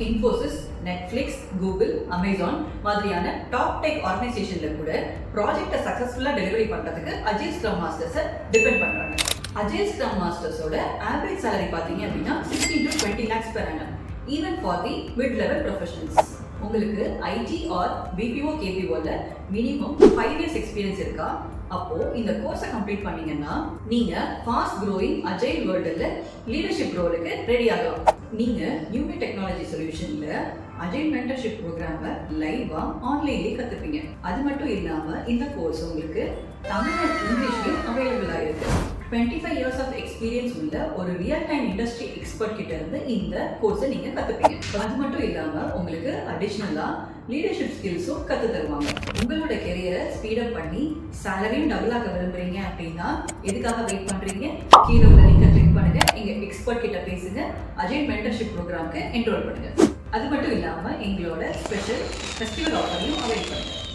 Infosys, Netflix, Google, Amazon மாதிரியான top tech ஆர்கனைசேஷன்ல கூட ப்ராஜெக்ட்டை சக்சஸ்ஃபுல்லா டெலிவரி பண்றதுக்கு அஜைல் ஸ்க்ரம் மாஸ்டர்ஸை டிபெண்ட் பண்றாங்க. அஜைல் ஸ்க்ரம் மாஸ்டர்ஸோட ஆவரேஜ் salary பாத்தீங்க அப்படின்னா 16 to 20 lakhs per annum, even for the mid-level professionals. உங்களுக்கு IT or BPO KPOல மினிமம் 5 years எக்ஸ்பீரியன்ஸ் இருக்கா? அப்போ இந்த கோர்ஸை கம்ப்ளீட் பண்ணீங்கன்னா நீங்க ஃபாஸ்ட் க்ரோயிங் அஜைல் வேர்ல்டுல லீடர்ஷிப் ரோலுக்கு ரெடி ஆகலாம். நீங்க நியூமி டெக்னாலஜி சொல்யூஷன்ல அஜைல் மென்டர்ஷிப் ப்ரோக்ராமை லைவா ஆன்லைன்லயே கத்துப்பீங்க. அது மட்டும் இல்லாம இந்த கோர்ஸ் உங்களுக்கு தமிழ் அண்ட் இங்கிலீஷ்லயும் அவைலபிளா இருக்கு. 25 years of experience உள்ள ஒரு ரியல் டைம் இண்டஸ்ட்ரி எக்ஸ்பர்ட் கிட்ட இருந்து இந்த கோர்ஸை நீங்க கத்துப்பீங்க. அது மட்டும் இல்லாம உங்களுக்கு அடிஷனலா லீடர்ஷிப் ஸ்கில்ஸும் கத்து தருவாங்க. உங்களோட கெரியரை ஸ்பீடப் பண்ணி சேலரியும் டபுள் ஆக விரும்புறீங்க அப்படின்னா எதுக்காக வெயிட் பண்றீங்க? கீழே உள்ள லிங்கை கிளிக் பண்ணுங்க, எங்க எக்ஸ்பர்ட் கிட்ட பேசுங்க, அஜைல் மென்டர்ஷிப் ப்ரோக்ராம்க்கு என்ரோல் பண்ணுங்க. அது மட்டும் இல்லாம எங்களோட ஸ்பெஷல் ஃபெஸ்டிவல் ஆஃபரையும் அவைல் பண்ணுங்க.